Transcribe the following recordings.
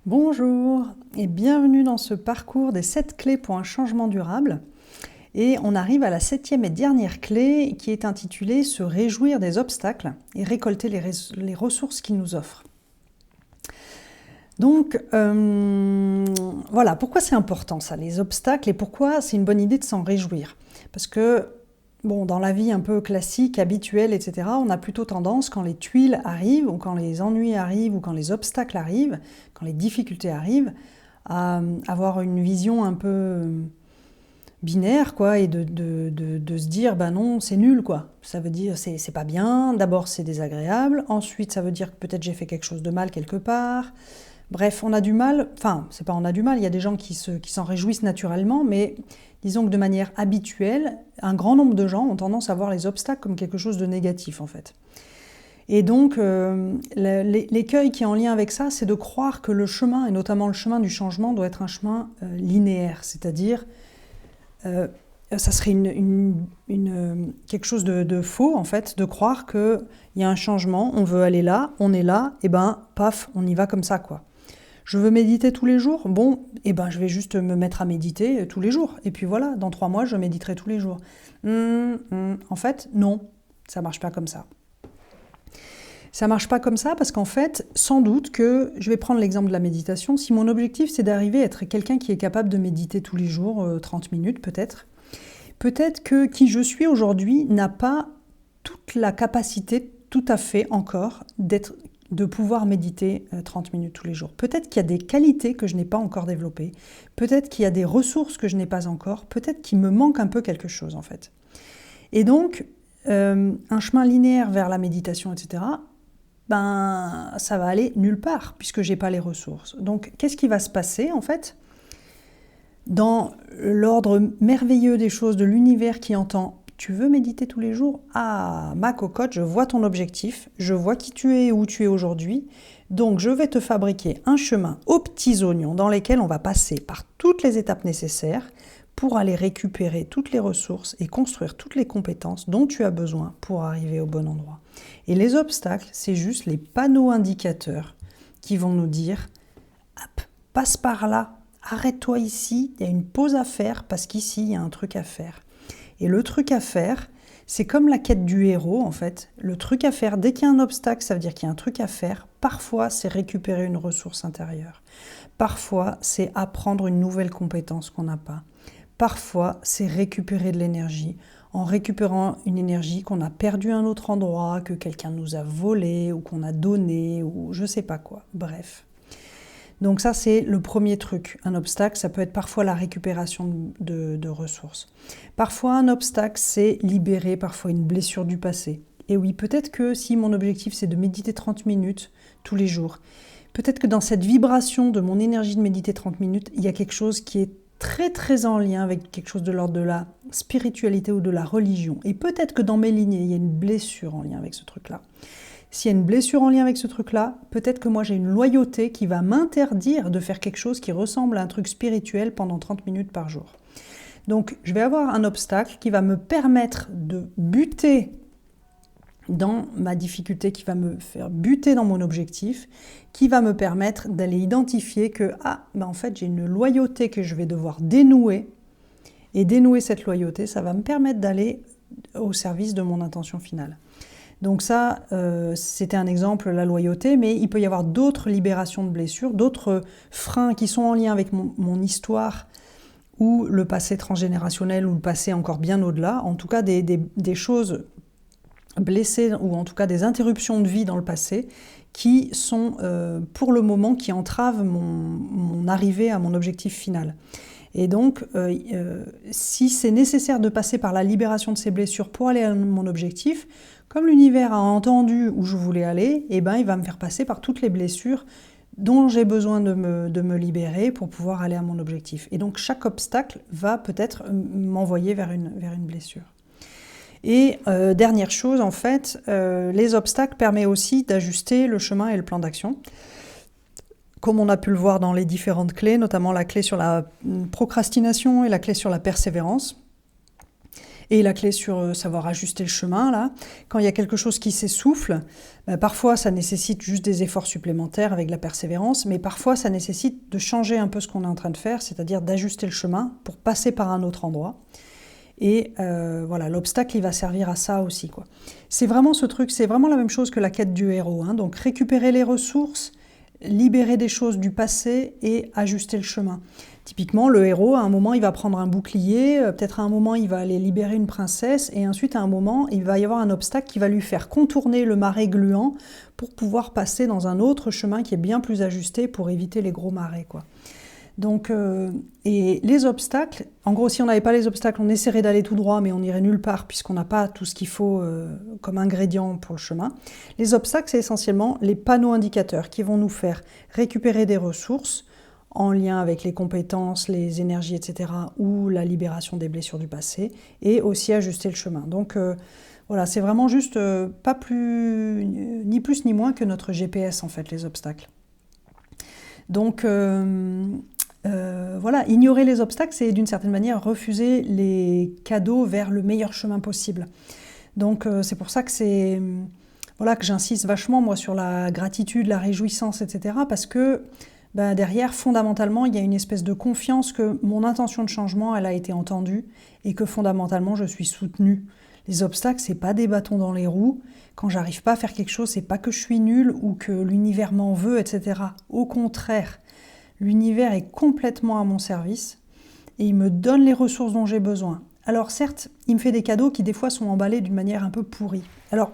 Bonjour et bienvenue dans ce parcours des 7 clés pour un changement durable. Et on arrive à la 7e et dernière clé qui est intitulée « Se réjouir des obstacles et récolter les ressources qu'ils nous offrent ». Donc voilà, pourquoi c'est important ça, les obstacles, et pourquoi c'est une bonne idée de s'en réjouir. Parce que bon, dans la vie un peu classique, habituelle, etc., on a plutôt tendance, quand les tuiles arrivent, ou quand les ennuis arrivent, ou quand les obstacles arrivent, quand les difficultés arrivent, à avoir une vision un peu binaire, quoi, et de se dire, ben non, c'est nul, quoi. Ça veut dire, c'est pas bien, d'abord c'est désagréable, ensuite ça veut dire que peut-être j'ai fait quelque chose de mal quelque part. Bref, on a du mal, enfin, c'est pas on a du mal, il y a des gens qui s'en réjouissent naturellement, mais disons que de manière habituelle, un grand nombre de gens ont tendance à voir les obstacles comme quelque chose de négatif, en fait. Et donc, l'écueil qui est en lien avec ça, c'est de croire que le chemin, et notamment le chemin du changement, doit être un chemin linéaire, c'est-à-dire, ça serait quelque chose de faux, en fait, de croire qu'il y a un changement, on veut aller là, on est là, et ben, paf, on y va comme ça, quoi. Je veux méditer tous les jours, bon, eh ben, je vais juste me mettre à méditer tous les jours. Et puis voilà, dans 3 mois, je méditerai tous les jours. En fait, non, ça marche pas comme ça. Ça marche pas comme ça parce qu'en fait, sans doute que, je vais prendre l'exemple de la méditation, si mon objectif c'est d'arriver à être quelqu'un qui est capable de méditer tous les jours, 30 minutes peut-être que qui je suis aujourd'hui n'a pas toute la capacité, tout à fait encore, de pouvoir méditer 30 minutes tous les jours. Peut-être qu'il y a des qualités que je n'ai pas encore développées, peut-être qu'il y a des ressources que je n'ai pas encore, peut-être qu'il me manque un peu quelque chose en fait. Et donc, un chemin linéaire vers la méditation, etc., ben, ça va aller nulle part puisque j'ai pas les ressources. Donc, qu'est-ce qui va se passer en fait ? Dans l'ordre merveilleux des choses de l'univers qui entend « Tu veux méditer tous les jours ? Ah, ma cocotte, je vois ton objectif, je vois qui tu es et où tu es aujourd'hui, donc je vais te fabriquer un chemin aux petits oignons dans lesquels on va passer par toutes les étapes nécessaires pour aller récupérer toutes les ressources et construire toutes les compétences dont tu as besoin pour arriver au bon endroit. » Et les obstacles, c'est juste les panneaux indicateurs qui vont nous dire « Hop, passe par là, arrête-toi ici, il y a une pause à faire parce qu'ici, il y a un truc à faire. » Et le truc à faire, c'est comme la quête du héros, en fait. Le truc à faire, dès qu'il y a un obstacle, ça veut dire qu'il y a un truc à faire. Parfois, c'est récupérer une ressource intérieure. Parfois, c'est apprendre une nouvelle compétence qu'on n'a pas. Parfois, c'est récupérer de l'énergie. En récupérant une énergie qu'on a perdue à un autre endroit, que quelqu'un nous a volé ou qu'on a donné, ou je sais pas quoi. Bref. Donc ça, c'est le premier truc. Un obstacle, ça peut être parfois la récupération de ressources. Parfois, un obstacle, c'est libérer parfois une blessure du passé. Et oui, peut-être que si mon objectif, c'est de méditer 30 minutes tous les jours, peut-être que dans cette vibration de mon énergie de méditer 30 minutes, il y a quelque chose qui est très très en lien avec quelque chose de l'ordre de la spiritualité ou de la religion. Et peut-être que dans mes lignées, il y a une blessure en lien avec ce truc-là. S'il y a une blessure en lien avec ce truc-là, peut-être que moi j'ai une loyauté qui va m'interdire de faire quelque chose qui ressemble à un truc spirituel pendant 30 minutes par jour. Donc je vais avoir un obstacle qui va me permettre de buter dans ma difficulté, qui va me faire buter dans mon objectif, qui va me permettre d'aller identifier que en fait j'ai une loyauté que je vais devoir dénouer, et dénouer cette loyauté, ça va me permettre d'aller au service de mon intention finale. Donc ça, c'était un exemple, la loyauté, mais il peut y avoir d'autres libérations de blessures, d'autres freins qui sont en lien avec mon histoire ou le passé transgénérationnel ou le passé encore bien au-delà, en tout cas des choses blessées ou en tout cas des interruptions de vie dans le passé qui sont pour le moment qui entravent mon arrivée à mon objectif final. Et donc, si c'est nécessaire de passer par la libération de ces blessures pour aller à mon objectif, comme l'univers a entendu où je voulais aller, il va me faire passer par toutes les blessures dont j'ai besoin de me libérer pour pouvoir aller à mon objectif. Et donc, chaque obstacle va peut-être m'envoyer vers une blessure. Et dernière chose, en fait, les obstacles permettent aussi d'ajuster le chemin et le plan d'action. Comme on a pu le voir dans les différentes clés, notamment la clé sur la procrastination et la clé sur la persévérance. Et la clé sur savoir ajuster le chemin, là, quand il y a quelque chose qui s'essouffle, parfois ça nécessite juste des efforts supplémentaires avec de la persévérance, mais parfois ça nécessite de changer un peu ce qu'on est en train de faire, c'est-à-dire d'ajuster le chemin pour passer par un autre endroit. Et voilà, l'obstacle, il va servir à ça aussi, quoi. C'est vraiment ce truc, c'est vraiment la même chose que la quête du héros, hein. Donc récupérer les ressources, libérer des choses du passé et ajuster le chemin. Typiquement, le héros, à un moment, il va prendre un bouclier, peut-être à un moment, il va aller libérer une princesse, et ensuite, à un moment, il va y avoir un obstacle qui va lui faire contourner le marais gluant pour pouvoir passer dans un autre chemin qui est bien plus ajusté pour éviter les gros marais, quoi. Donc, et les obstacles, en gros, si on n'avait pas les obstacles, on essaierait d'aller tout droit, mais on n'irait nulle part puisqu'on n'a pas tout ce qu'il faut comme ingrédient pour le chemin. Les obstacles, c'est essentiellement les panneaux indicateurs qui vont nous faire récupérer des ressources en lien avec les compétences, les énergies, etc., ou la libération des blessures du passé, et aussi ajuster le chemin. Donc voilà, c'est vraiment juste pas plus, ni plus ni moins que notre GPS, en fait, les obstacles. Donc voilà, ignorer les obstacles, c'est d'une certaine manière refuser les cadeaux vers le meilleur chemin possible. Donc c'est pour ça que voilà, que j'insiste vachement, moi, sur la gratitude, la réjouissance, etc., parce que derrière, fondamentalement, il y a une espèce de confiance que mon intention de changement, elle a été entendue et que fondamentalement, je suis soutenue. Les obstacles, c'est pas des bâtons dans les roues. Quand j'arrive pas à faire quelque chose, c'est pas que je suis nulle ou que l'univers m'en veut, etc. Au contraire, l'univers est complètement à mon service et il me donne les ressources dont j'ai besoin. Alors certes, il me fait des cadeaux qui des fois sont emballés d'une manière un peu pourrie. Alors,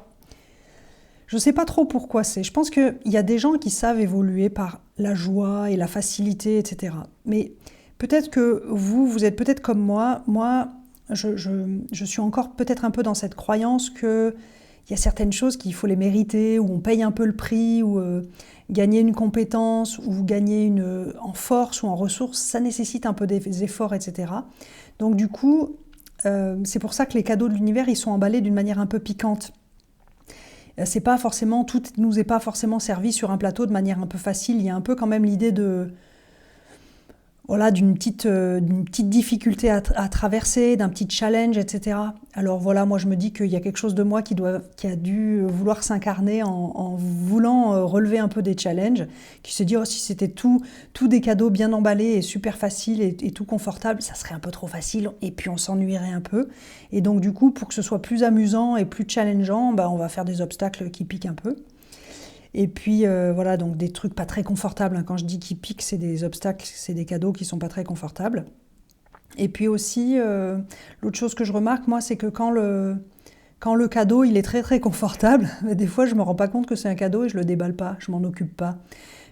je ne sais pas trop pourquoi c'est. Je pense qu'il y a des gens qui savent évoluer par la joie et la facilité, etc. Mais peut-être que vous êtes peut-être comme moi. Moi, je suis encore peut-être un peu dans cette croyance qu'il y a certaines choses qu'il faut les mériter, où on paye un peu le prix, ou gagner une compétence, ou gagner en force ou en ressources, ça nécessite un peu des efforts, etc. Donc du coup, c'est pour ça que les cadeaux de l'univers, ils sont emballés d'une manière un peu piquante. C'est pas forcément, tout nous est pas forcément servi sur un plateau de manière un peu facile. Il y a un peu quand même l'idée voilà, d'une petite difficulté à traverser, d'un petit challenge, etc. Alors voilà, moi je me dis qu'il y a quelque chose de moi qui a dû vouloir s'incarner en voulant relever un peu des challenges, qui se dit, oh, si c'était tout des cadeaux bien emballés et super faciles et tout confortable, ça serait un peu trop facile et puis on s'ennuierait un peu. Et donc du coup, pour que ce soit plus amusant et plus challengeant, on va faire des obstacles qui piquent un peu. Et puis voilà, donc des trucs pas très confortables, hein. Quand je dis qu'ils piquent, c'est des obstacles, c'est des cadeaux qui sont pas très confortables. Et puis aussi, l'autre chose que je remarque, moi, c'est que quand le cadeau, il est très très confortable, des fois, je me rends pas compte que c'est un cadeau et je le déballe pas, je m'en occupe pas.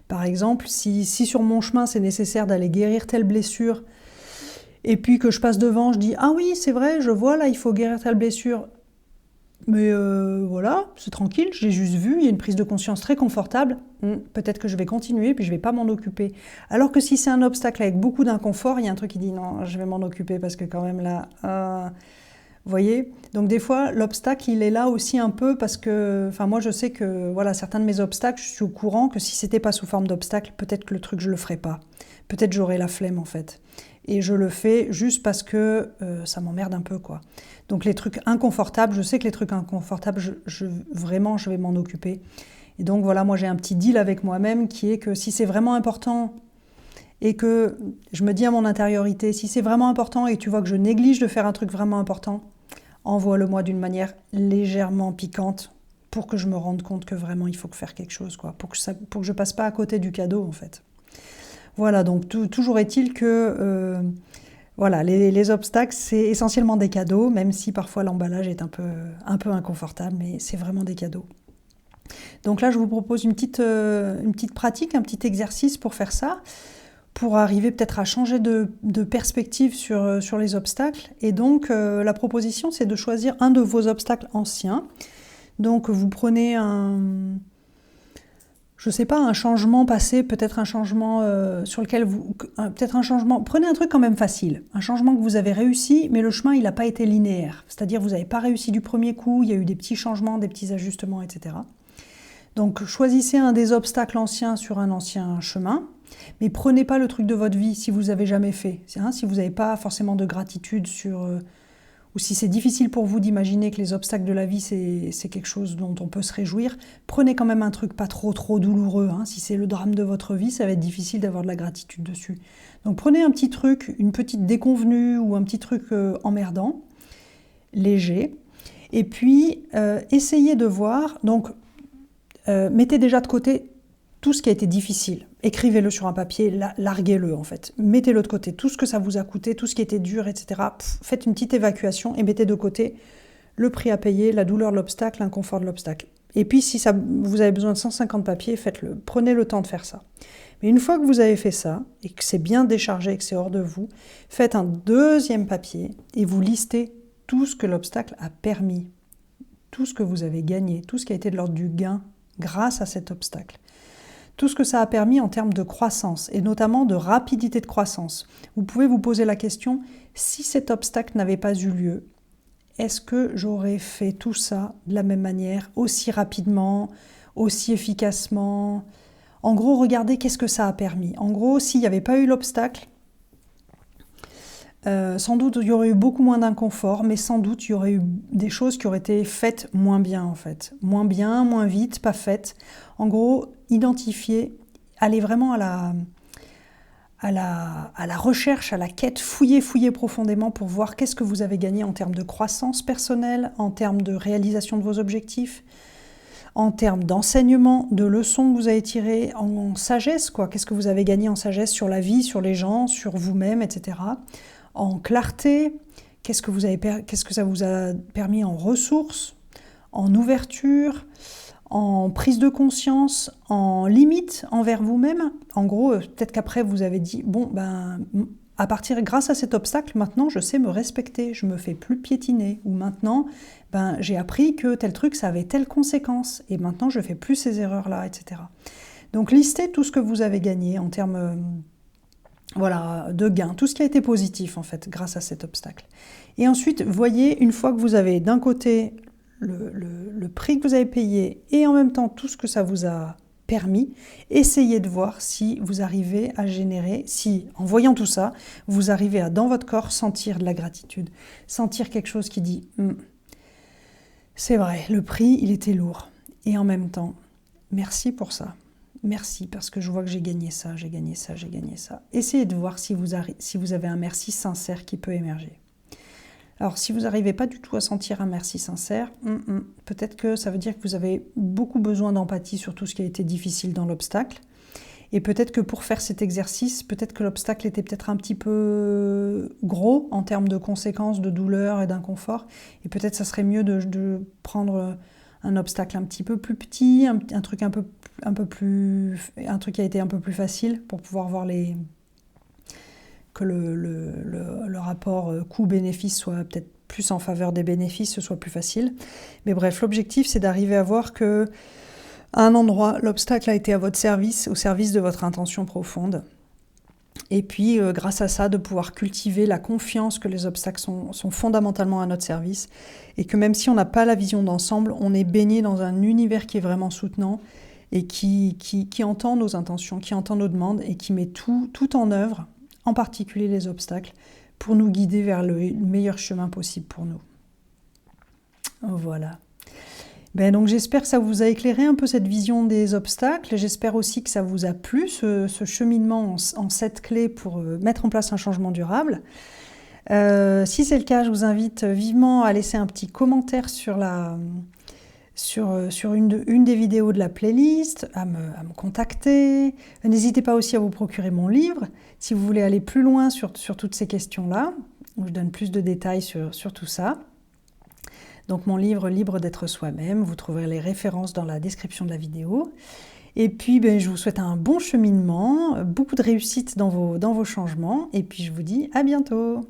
Par exemple, si sur mon chemin, c'est nécessaire d'aller guérir telle blessure, et puis que je passe devant, je dis « Ah oui, c'est vrai, je vois, là, il faut guérir telle blessure ». Mais voilà, c'est tranquille, j'ai juste vu, il y a une prise de conscience très confortable, peut-être que je vais continuer, puis je vais pas m'en occuper. Alors que si c'est un obstacle avec beaucoup d'inconfort, il y a un truc qui dit non, je vais m'en occuper parce que quand même là, vous voyez. Donc des fois, l'obstacle, il est là aussi un peu parce que, enfin moi je sais que voilà, certains de mes obstacles, je suis au courant que si c'était pas sous forme d'obstacle, peut-être que le truc je le ferais pas. Peut-être j'aurais la flemme en fait. Et je le fais juste parce que ça m'emmerde un peu, quoi. Donc les trucs inconfortables, je sais que les trucs inconfortables, vraiment, je vais m'en occuper. Et donc voilà, moi j'ai un petit deal avec moi-même qui est que si c'est vraiment important et que je me dis à mon intériorité, si c'est vraiment important et que tu vois que je néglige de faire un truc vraiment important, envoie-le-moi d'une manière légèrement piquante pour que je me rende compte que vraiment il faut faire quelque chose, quoi, pour que je passe pas à côté du cadeau, en fait. Voilà, donc toujours est-il que voilà, les obstacles, c'est essentiellement des cadeaux, même si parfois l'emballage est un peu inconfortable, mais c'est vraiment des cadeaux. Donc là, je vous propose une petite pratique, un petit exercice pour faire ça, pour arriver peut-être à changer de perspective sur les obstacles. Et donc, la proposition, c'est de choisir un de vos obstacles anciens. Donc, vous prenez je sais pas, un changement passé, peut-être un changement sur lequel peut-être un changement, prenez un truc quand même facile, un changement que vous avez réussi, mais le chemin, il n'a pas été linéaire. C'est-à-dire, vous n'avez pas réussi du premier coup, il y a eu des petits changements, des petits ajustements, etc. Donc, choisissez un des obstacles anciens sur un ancien chemin, mais prenez pas le truc de votre vie si vous n'avez jamais fait. Si vous n'avez pas forcément de gratitude ou si c'est difficile pour vous d'imaginer que les obstacles de la vie, c'est quelque chose dont on peut se réjouir, prenez quand même un truc pas trop douloureux. Hein. Si c'est le drame de votre vie, ça va être difficile d'avoir de la gratitude dessus. Donc prenez un petit truc, une petite déconvenue ou un petit truc emmerdant, léger, et puis essayez de voir, donc mettez déjà de côté tout ce qui a été difficile. Écrivez-le sur un papier, larguez-le en fait. Mettez-le de côté, tout ce que ça vous a coûté, tout ce qui était dur, etc. Faites une petite évacuation et mettez de côté le prix à payer, la douleur de l'obstacle, l'inconfort de l'obstacle. Et puis si vous avez besoin de 150 papiers, faites-le. Prenez le temps de faire ça. Mais une fois que vous avez fait ça, et que c'est bien déchargé, et que c'est hors de vous, faites un deuxième papier et vous listez tout ce que l'obstacle a permis, tout ce que vous avez gagné, tout ce qui a été de l'ordre du gain grâce à cet obstacle. Tout ce que ça a permis en termes de croissance, et notamment de rapidité de croissance. Vous pouvez vous poser la question, si cet obstacle n'avait pas eu lieu, est-ce que j'aurais fait tout ça de la même manière, aussi rapidement, aussi efficacement? En gros, regardez qu'est-ce que ça a permis. En gros, s'il n'y avait pas eu l'obstacle, sans doute il y aurait eu beaucoup moins d'inconfort, mais sans doute il y aurait eu des choses qui auraient été faites moins bien en fait. Moins bien, moins vite, pas faites. En gros, identifier, aller vraiment à la recherche, à la quête, fouiller profondément pour voir qu'est-ce que vous avez gagné en termes de croissance personnelle, en termes de réalisation de vos objectifs, en termes d'enseignement, de leçons que vous avez tirées, en sagesse, quoi. Qu'est-ce que vous avez gagné en sagesse sur la vie, sur les gens, sur vous-même, etc. En clarté, qu'est-ce que ça vous a permis en ressources, en ouverture, en prise de conscience, en limite envers vous-même. En gros, peut-être qu'après vous avez dit, bon, grâce à cet obstacle, maintenant je sais me respecter, je me fais plus piétiner. Ou maintenant, j'ai appris que tel truc, ça avait telle conséquence, et maintenant je fais plus ces erreurs-là, etc. Donc listez tout ce que vous avez gagné en termes de gains, tout ce qui a été positif en fait grâce à cet obstacle. Et ensuite, voyez, une fois que vous avez d'un côté le prix que vous avez payé et en même temps tout ce que ça vous a permis, essayez de voir si vous arrivez à générer, si en voyant tout ça, vous arrivez à dans votre corps sentir de la gratitude, sentir quelque chose qui dit c'est vrai, le prix il était lourd et en même temps merci pour ça. Merci, parce que je vois que j'ai gagné ça, j'ai gagné ça, j'ai gagné ça. Essayez de voir si vous avez un merci sincère qui peut émerger. Alors, si vous n'arrivez pas du tout à sentir un merci sincère, peut-être que ça veut dire que vous avez beaucoup besoin d'empathie sur tout ce qui a été difficile dans l'obstacle. Et peut-être que pour faire cet exercice, peut-être que l'obstacle était peut-être un petit peu gros en termes de conséquences, de douleur et d'inconfort. Et peut-être ça serait mieux de prendre un obstacle un petit peu plus petit, un truc un truc qui a été un peu plus facile pour pouvoir voir que le rapport coût-bénéfice soit peut-être plus en faveur des bénéfices, ce soit plus facile. Mais bref, l'objectif c'est d'arriver à voir que à un endroit, l'obstacle a été à votre service, au service de votre intention profonde. Et puis, grâce à ça, de pouvoir cultiver la confiance que les obstacles sont fondamentalement à notre service et que même si on n'a pas la vision d'ensemble, on est baigné dans un univers qui est vraiment soutenant et qui entend nos intentions, qui entend nos demandes et qui met tout en œuvre, en particulier les obstacles, pour nous guider vers le meilleur chemin possible pour nous. Voilà. Donc j'espère que ça vous a éclairé un peu cette vision des obstacles. J'espère aussi que ça vous a plu, ce cheminement en 7 clés pour mettre en place un changement durable. Si c'est le cas, je vous invite vivement à laisser un petit commentaire sur une des vidéos de la playlist, à me contacter. N'hésitez pas aussi à vous procurer mon livre, si vous voulez aller plus loin sur toutes ces questions-là, où je donne plus de détails sur tout ça. Donc mon livre « Libre d'être soi-même », vous trouverez les références dans la description de la vidéo. Et puis je vous souhaite un bon cheminement, beaucoup de réussite dans vos changements, et puis je vous dis à bientôt.